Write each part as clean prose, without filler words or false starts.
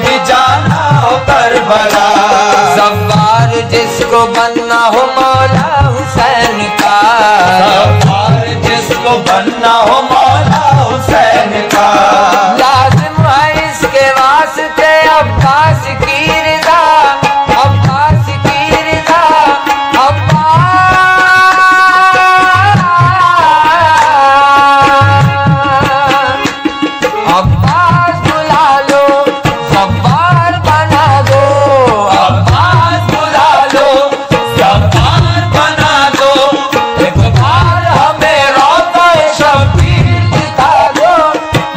بھی جانا ہو کربلا، سوار جس کو بننا ہو مولا حسین کا، سوار جس کو بننا ہو مولا حسین کا، لازم ہے اس کے واسطے عباس کی رضا، عباس کی رضا، عباس بلا لو سوار بنا دو، عباس بلا لو سوار بنا دو، ایک بار ہمیں روضہ شبیر دکھا دو،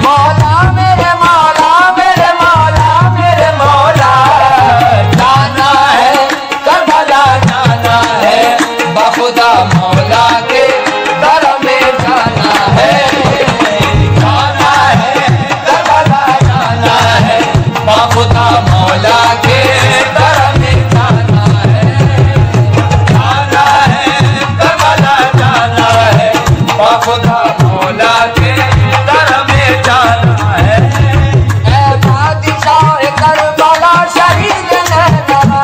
مولا میرے مولا میرے مولا میرے مولا، جانا ہے کربلا جانا ہے، بخدا مولا کے در میں جانا ہے، جانا ہے کربلا جانا ہے، بخدا مولا کے در میں جانا ہے، جانا ہے کربلا جانا ہے، بخدا مولا کے در میں جانا ہے، اے بادشاہ کربلا شہید نینوا،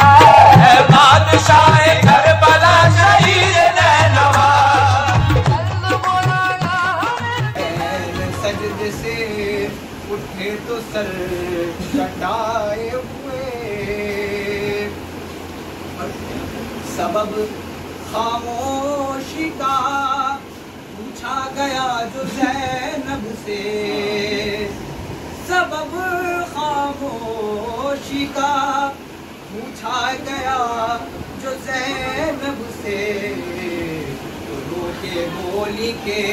اے بادشاہ کربلا شہید نینوا، سجد سے اٹھے تو سر کٹائے ہوئے، سبب خاموشی کا پوچھا گیا جو زینب سے، سبب خاموشی کا پوچھا گیا جو زینب سے، تو رو کے بولی کے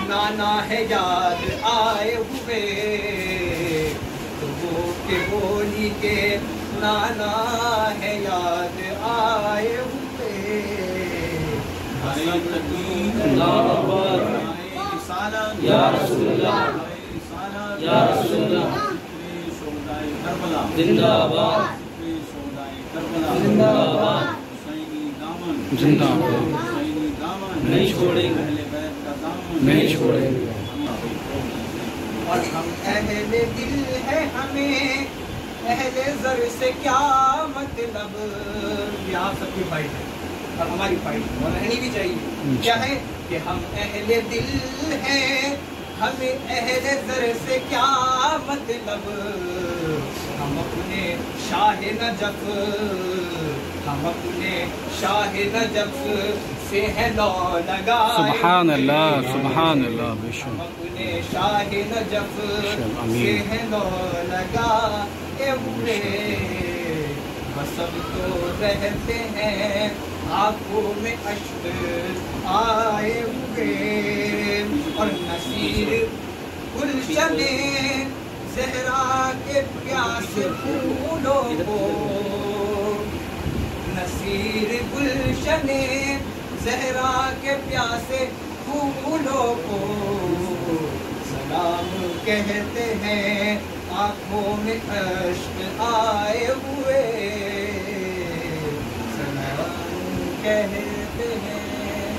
نانا ہے یاد آئے ہوئے، تو رو کے بولی کے نانا ہے یاد آئے ہوئے، یا رسول اللہ یا رسول اللہ زندہ باد زندہ باد زندہ باد نہیں چھوڑیں گے نہیں چھوڑیں گے، اور ہم اہل دل ہے ہمیں اہل زر سے کیا مطلب، یہ آپ سب کی فائٹ ہے اور ہماری فائٹ ہے اور رہنی بھی چاہیے، کیا ہے کہ ہم اہل دل ہیں ہمیں اہل زر سے کیا مطلب، ہم اپنے شاہ نجف، ہم اپنے شاہ نجف سے ہے لو لگائے، سبحان اللہ سبحان اللہ بے ہم شک، اپنے شاہ نجف سے ہے لو لگائے ہوئے، بس اب تو رہتے ہیں آنکھوں میں اشک آئے ہوئے، اور نصیر گلشن زہرا کے پیاس پھولوں کو، نصیر گلشن زہرا کے پیاسے پھولوں کو سلام کہتے ہیں، آنکھوں میں اشک آئے ہوئے سلام کہتے ہیں۔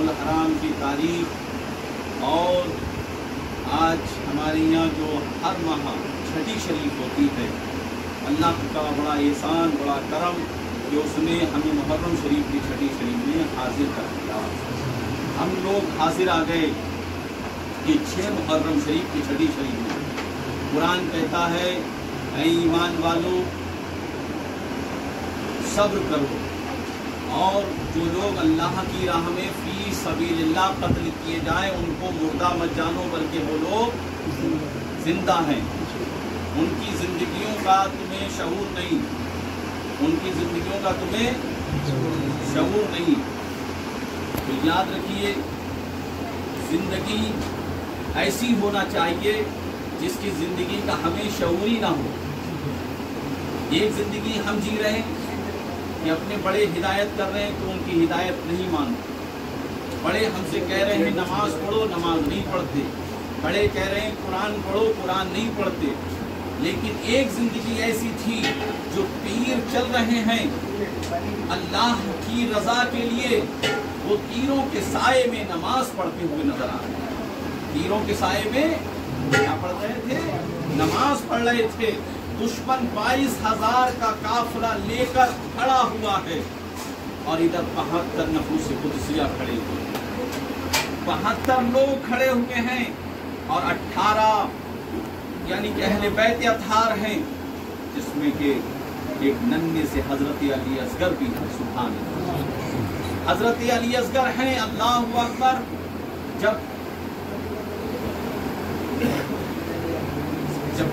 الحرام کی تاریخ، اور آج ہمارے یہاں جو ہر ماہ چھٹی شریف ہوتی ہے، اللہ کا بڑا احسان بڑا کرم کہ اس نے ہمیں محرم شریف کی چھٹی شریف میں حاضر کر دیا، ہم لوگ حاضر آ گئے کہ 6 محرم شریف کی چھٹی شریف میں قرآن کہتا ہے اے ایمان والو صبر کرو، اور جو لوگ اللہ کی راہ میں فی سبیل اللہ قتل کیے جائیں ان کو مردہ مت جانو، بلکہ وہ لوگ زندہ ہیں، ان کی زندگیوں کا تمہیں شعور نہیں، ان کی زندگیوں کا تمہیں شعور نہیں، تو یاد رکھیے زندگی ایسی ہونا چاہیے جس کی زندگی کا ہمیں شعور ہی نہ ہو۔ ایک زندگی ہم جی رہے ہیں کہ اپنے بڑے ہدایت کر رہے ہیں تو ان کی ہدایت نہیں مانتے، بڑے ہم سے کہہ رہے ہیں نماز پڑھو نماز نہیں پڑھتے، بڑے کہہ رہے ہیں قرآن پڑھو قرآن نہیں پڑھتے، لیکن ایک زندگی ایسی تھی جو پیر چل رہے ہیں اللہ کی رضا کے لیے، وہ تیروں کے سائے میں نماز پڑھتے ہوئے نظر آ رہے ہیں، تیروں کے سائے میں کیا پڑھ رہے تھے؟ نماز پڑھ رہے تھے، दुश्मन 22,000 का काफिला लेकर खड़ा हुआ है और इधर 72 नफूस कुदसिया खड़े हुए हैं। 72 लोग खड़े हुए हैं और 18 यानी कि अहले बैत अतहार हैं, जिसमें के एक नन्हे से हजरत अली असगर भी है। सुभान अल्लाह, हजरत अली असगर हैं। अल्लाहु अकबर। जब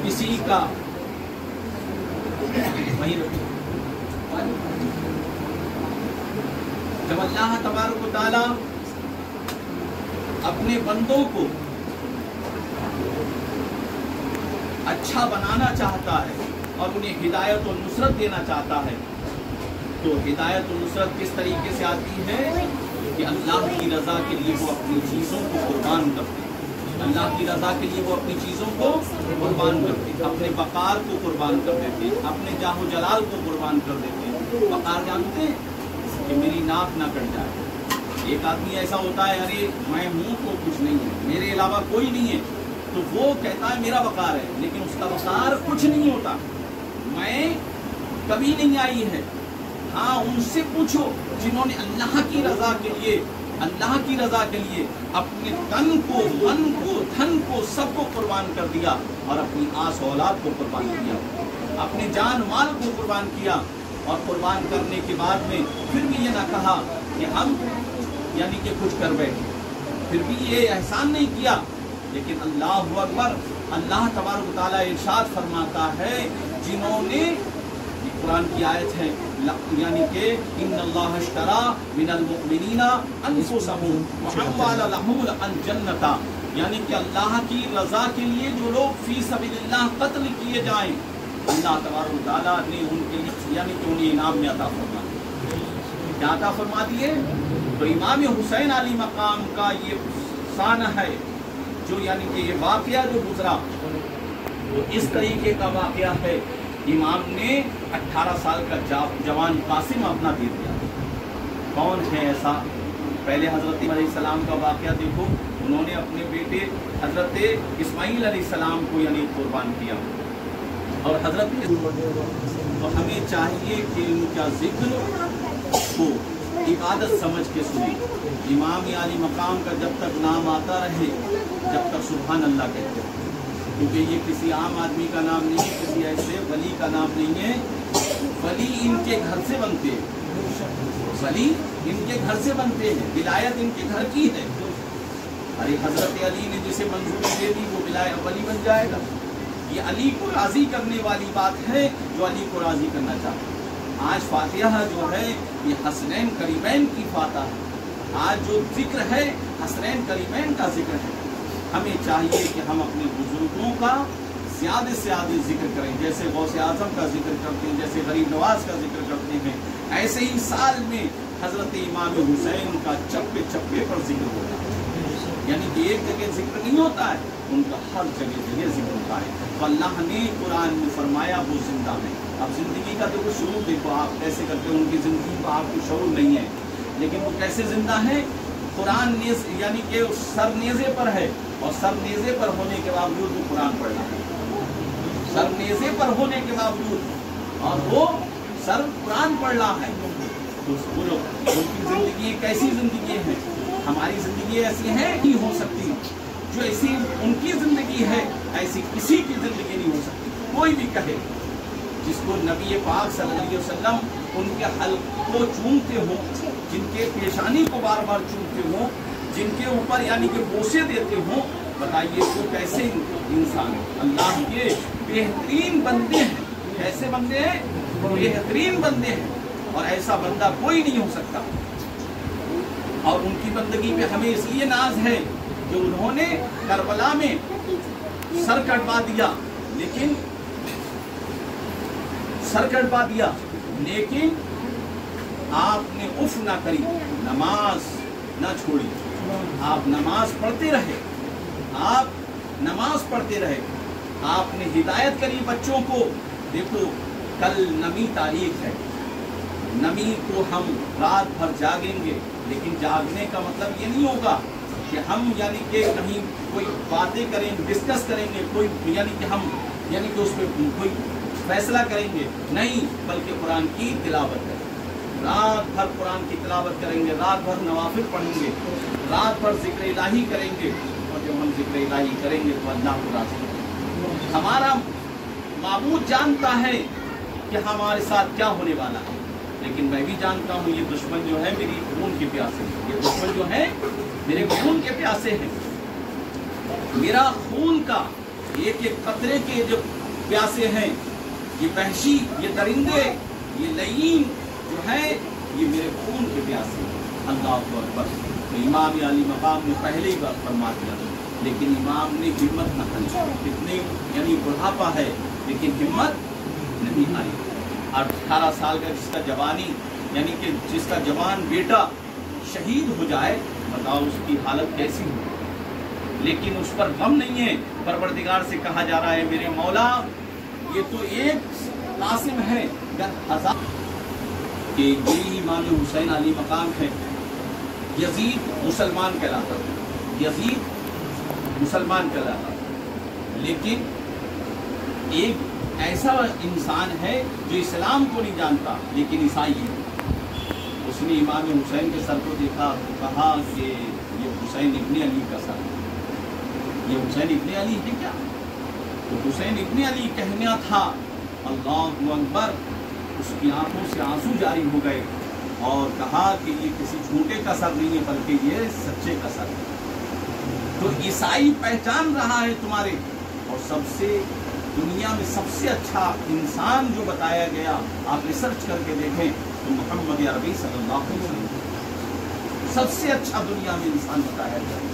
किसी का जब अल्लाह तबारक व तआला अपने बंदों को अच्छा बनाना चाहता है और उन्हें हिदायत और नुसरत देना चाहता है, तो हिदायत और नुसरत किस तरीके से आती है कि अल्लाह की रजा के लिए वो अपनी चीज़ों को कुर्बान करते हैं। अल्लाह की रजा के लिए वो अपनी चीज़ों को कुर्बान करते हैं, अपने वक़ार को कुर्बान कर देते हैं, अपने जाहो जलाल को कुर्बान कर देते हैं। वक़ार जानते हैं कि मेरी नाक ना कट जाए। एक आदमी ऐसा होता है, अरे मैं हूँ तो कुछ नहीं है, मेरे अलावा कोई नहीं है, तो वो कहता है मेरा वक़ार है, लेकिन उसका वक़ार कुछ नहीं होता। मैं कभी नहीं आई है। हाँ, उनसे पूछो जिन्होंने अल्लाह की रजा के लिए, अल्लाह की रजा के लिए अपने तन को, मन को, धन को, सबको कुर्बान कर दिया और अपनी आस औलाद को कुर्बान किया, अपने जान माल को कुर्बान किया, और कुर्बान करने के बाद में फिर भी ये ना कहा कि हम यानी कि कुछ कर बैठे, फिर भी ये एहसान नहीं किया। लेकिन अल्लाहु अकबर, अल्लाह तबारक व तआला इरशाद फरमाता है, जिन्होंने, कुरान की आयत है, यानी कि इन्नल्लाह अश्तरा मिनल मुमिनीना अनफुसहुम व अम्वालहुम अल-जन्नता, यानी कि अल्लाह की रजा के लिए जो लोग फी सबीलिल्लाह कत्ल किए जाएं, अल्लाह तबारक व तआला ने उनके लिए यानी कि उन्हें इनाम में अता फरमा दिए। क्या अता फरमा दिए? तो इमाम हुसैन अली मकाम का ये शान है, जो यानी कि ये वाक़या जो गुजरा वो इस तरीके का वाक़या है। इमाम ने 18 साल का जवान कासिम अपना दे दिया। कौन है ऐसा? पहले हज़रत अलैहिस्सलाम का वाक़या देखो, उन्होंने अपने बेटे हज़रत इस्माईल अलैहिस्सलाम को यानी कुर्बान किया, और तो हमें चाहिए कि उनका जिक्र को इबादत समझ के सुने। इमाम आली मकाम का जब तक नाम आता रहे, जब तक सुभान अल्लाह कहते हैं, क्योंकि ये किसी आम आदमी का नाम नहीं है, किसी ऐसे वली का नाम नहीं है। वली इनके घर से बनते हैं, वली इनके घर से बनते हैं, विलायत इनके घर की है। अरे हजरत अली ने जिसे मंजूरी दे दी वो विलायत वली बन जाएगा। ये अली को राजी करने वाली बात है, जो अली को राजी करना चाहता है। आज फातिहा जो है ये हसनैन करीमैन की फातिहा है। आज जो जिक्र है हसनैन करीमैन का जिक्र है। हमें चाहिए कि हम अपने बुजुर्गों का ज़्यादा से ज़्यादा जिक्र करें, जैसे गौसे आज़म का जिक्र करते हैं, जैसे गरीब नवाज का जिक्र करते हैं, ऐसे ही साल में हज़रत इमाम हुसैन का चप्पे चप्पे पर जिक्र होता है। यानी कि एक जगह जिक्र नहीं होता है, उनका हर जगह जिक्र होता है। तो अल्लाह ने कुरान में फरमाया वो जिंदा है। अब ज़िंदगी का देखो शुरू देखो आप कैसे करते हो, उनकी ज़िंदगी का आपको शऊर नहीं है, लेकिन वो कैसे जिंदा है। कुरान नेज़ यानी कि सर नेज़े पर है, और सर नेज़े पर होने के बावजूद वो कुरान पढ़ रहा है, सर नेज़े पर होने के बावजूद, और वो सर कुरान पढ़ रहा है। तो बोलो उनकी ज़िंदगी कैसी ज़िंदगी है? हमारी ज़िंदगी ऐसी है नहीं हो सकती, जो ऐसी उनकी ज़िंदगी है ऐसी किसी की ज़िंदगी नहीं हो सकती। कोई भी कहे, जिसको नबी पाक सल्लल्लाहु अलैहि वसल्लम उनके हल्क को चूमते हो, जिनके पेशानी को बार बार चूमते हो, जिनके ऊपर यानी कि बोसे देते हो, बताइए वो कैसे इंसान है? अल्लाह के बेहतरीन बंदे हैं। कैसे बंदे हैं? बेहतरीन बंदे हैं, और ऐसा बंदा कोई नहीं हो सकता। और उनकी बंदगी पे हमें इसलिए नाज है कि उन्होंने करबला में सर कटवा दिया, लेकिन आपने उफ ना करी, नमाज ना छोड़ी, आप नमाज पढ़ते रहे, आप नमाज पढ़ते रहे, आपने हिदायत करी बच्चों को। देखो कल नमी तारीख है, नमी को हम रात भर जागेंगे, लेकिन जागने का मतलब ये नहीं होगा कि हम यानी कि कहीं कोई बातें करेंगे, डिस्कस करेंगे, कोई यानी कि हम यानी कि उसमें कोई फैसला करेंगे, नहीं बल्कि कुरान की तिलावत करेंगे। रात भर कुरान की तिलावत करेंगे, रात भर नवाफिल पढ़ेंगे, रात भर जिक्र इलाही करेंगे। और जब हम जिक्र इलाही करेंगे तो अल्लाह को राज़ी करेंगे। हमारा माबूद जानता है कि हमारे साथ क्या होने वाला है, लेकिन मैं भी जानता हूँ ये दुश्मन जो है मेरी खून के प्यासे हैं, ये दुश्मन जो है मेरे खून के प्यासे हैं। मेरा खून का एक एक कतरे के जो प्यासे हैं, ये वहशी, ये दरिंदे, ये लईन जो है ये मेरे खून के प्यासे हैं। अल्लाह अकबर। तो इमाम अली मकाम ने पहले ही बात फरमा दिया, लेकिन इमाम ने हिम्मत न की। कितने यानी बुढ़ापा है लेकिन हिम्मत नहीं आई। 18 साल का जिसका जवानी यानी कि जिसका जवान बेटा शहीद हो जाए, बताओ उसकी हालत कैसी हो। लेकिन उस पर गम नहीं है। परवरदिगार से कहा जा रहा है मेरे मौला ये तो एक कासिम है अगर हजार के। यही इमाम हुसैन अली मकाम है। यजीद मुसलमान कहलाता था, यजीद मुसलमान कहलाता था, लेकिन एक ऐसा इंसान है जो इस्लाम को नहीं जानता लेकिन ईसाई है। उसने इमाम हुसैन के सर को देखा तो कहा कि ये हुसैन इब्ने अली का सर है, ये हुसैन इब्ने अली है क्या? तो हुसैन इब्ने अली कहना था अल्लाहु अकबर। उसकी आंखों से आंसू जारी हो गए और कहा कि ये किसी झूठे का सर नहीं है बल्कि ये सच्चे का सर है। तो ईसाई पहचान रहा है तुम्हारे। और सबसे दुनिया में सबसे अच्छा इंसान जो बताया गया, आप रिसर्च करके देखें तो मोहम्मद अरबी सल्लल्लाहु अलैहि वसल्लम सबसे अच्छा दुनिया में इंसान बताया गया।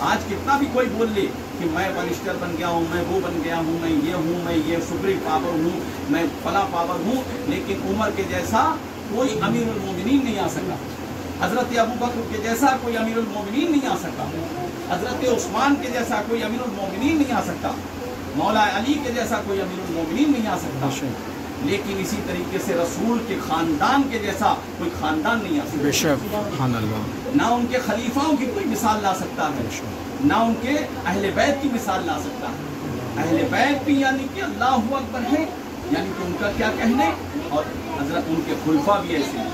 आज कितना भी कोई बोल ले कि मैं मिनिस्टर बन गया हूँ, मैं वो बन गया हूँ, मैं ये हूँ, मैं ये सुप्रीम पावर हूँ, मैं फला पावर हूँ, लेकिन उमर के जैसा कोई अमीरुल मोमिनीन नहीं आ सका। हजरत अबू बकर के जैसा कोई अमीरुल मोमिनीन नहीं आ सका। हजरत उस्मान के जैसा कोई अमीरुल मोमिनीन नहीं आ सकता। मौला अली के जैसा कोई अमीरुल मोमिनीन नहीं आ सकता। लेकिन इसी तरीके से रसूल के खानदान के जैसा कोई खानदान नहीं आ सकता। ना उनके खलीफाओं की कोई मिसाल ला सकता है, ना उनके अहले बैत की मिसाल ला सकता है। अहले बैत भी यानी कि अल्लाहु अकबर है, यानी कि उनका क्या कहने, और हजरत उनके खुलफा भी ऐसे हैं।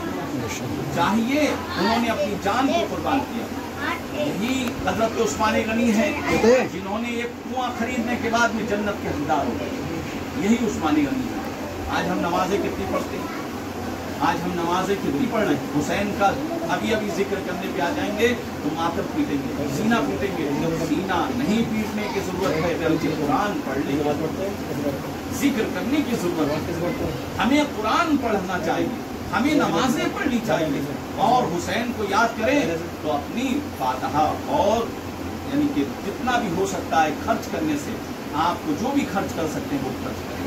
चाहिए उन्होंने अपनी जान को कुर्बान किया। यही हजरत उस्मान गनी है जिन्होंने एक कुआं खरीदने के बाद में जन्नत के हकदार हो गए। यही उस्मान गनी है। आज हम नमाजें कितनी पढ़ते हैं, आज हम नमाजें कितनी पढ़ रहे हैं। हुसैन का अभी अभी जिक्र करने पे आ जाएंगे तो माथा पीटेंगे, सीना पीटेंगे। सीना नहीं पीटने की जरूरत है, बल्कि कुरान पढ़ने की जिक्र करने की जरूरत है। हमें कुरान पढ़ना चाहिए, हमें नमाजें पढ़नी चाहिए। और हुसैन को याद करें तो अपनी फातहा और यानी कि जितना भी हो सकता है खर्च करने से, आपको जो भी खर्च कर सकते हैं वो खर्च करें।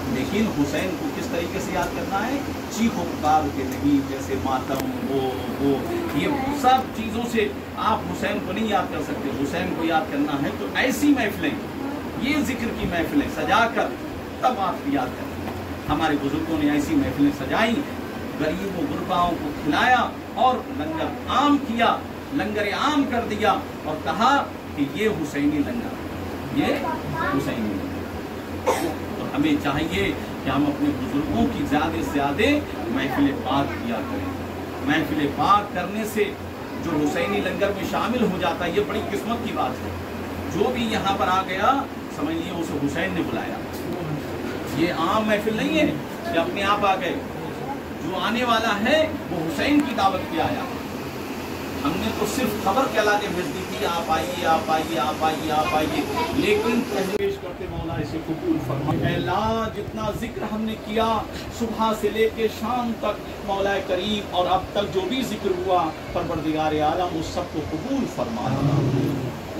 लेकिन हुसैन को किस तरीके से याद करना है? चीखो पुकार के नहीं, जैसे मातम वो ये सब चीज़ों से आप हुसैन को नहीं याद कर सकते। हुसैन को याद करना है तो ऐसी महफिलें, ये जिक्र की महफिलें सजा कर तब आप याद करें। हमारे बुजुर्गों ने ऐसी महफिलें सजाई, गरीबों गुरबाओं को खिलाया और लंगर आम किया, लंगर आम कर दिया और कहा कि ये हुसैनी लंगर, ये हुसैनी लंगर। तो हमें चाहिए कि हम अपने बुजुर्गों की ज़्यादा से ज़्यादा महफिल पाक किया करें। महफिल पाक करने से जो हुसैनी लंगर में शामिल हो जाता है, ये बड़ी किस्मत की बात है। जो भी यहाँ पर आ गया समझ लिए उसे हुसैन ने बुलाया। ये आम महफिल नहीं है कि अपने आप आ गए। जो आने वाला है वो हुसैन की दावत पे आया। हमने तो सिर्फ खबर कहला के भेज दी थी, आप आइए आप आइए आप आइए आप आइए, लेकिन पेश करते मौला इसे कबूल फरमाए। अल्लाह जितना जिक्र हमने किया सुबह से लेके शाम तक मौला करीम और अब तक जो भी जिक्र हुआ परवरदिगार आलम उस सबको कबूल फरमाए।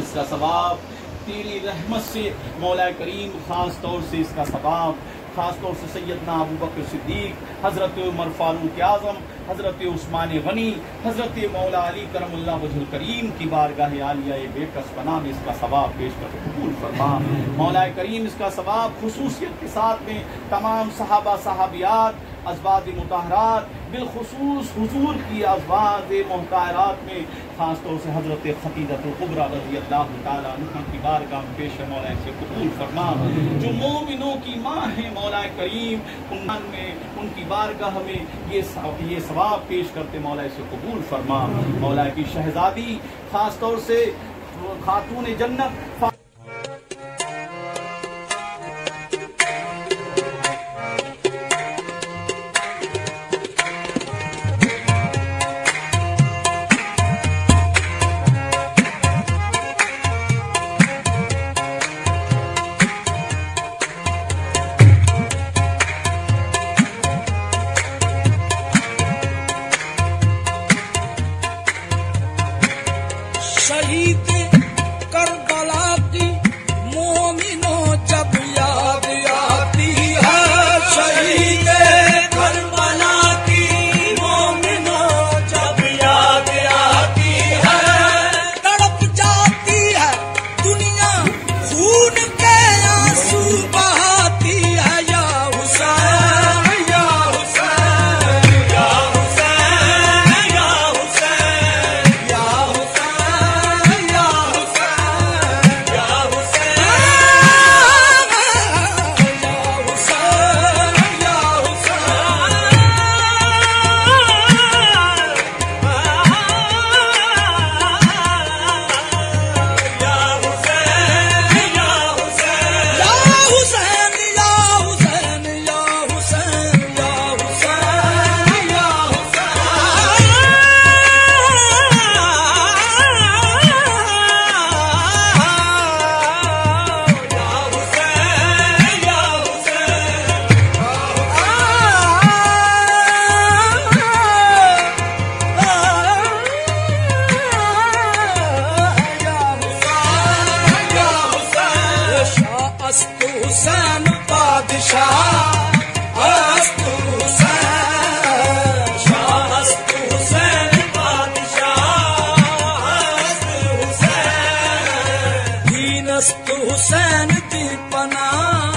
इसका सवाब तेरी रहमत से मौला करीम, ख़ास तौर से इसका सवाब ख़ास तौर से सैयदना अबू बकर सिद्दीक, हज़रत उमर फारूक आज़म, हज़रत उस्मान गनी, हज़रत मौला अली करमुल्लाह वजहुल करीम की बारगाह आलिया बेकस पनाह में इसका सवाब पेश करके कबूल फरमा। मौला करीम इसका सवाब खुसूसियत के साथ में तमाम सहाबा सहाबियात ازواج مطہرات بالخصوص حضور کی ازواج مطہرات میں خاص طور سے حضرت خدیجہ الکبریٰ رضی اللہ تعالیٰ عنہ کی بارگاہ میں پیش مولا سے قبول فرما، جو مومنوں کی ماں ہے مولا کریم، ان کی بارگاہ میں یہ ثواب پیش کرتے مولا سے قبول فرما۔ مولا کی شہزادی خاص طور سے خاتون جنت شہید کربلا کی مومنوں جب یاد آتی ہے، شہید کربلا کی مومنوں جب یاد آتی ہے، تڑپ جاتی ہے دنیا خون کے آنسو بہاتی ہے، یا حسین یا حسین یا حسین یا حسین یا حسین بادشاہ است حسین شاہ است حسین بادشاہ است حسین دین است حسین دی پناہ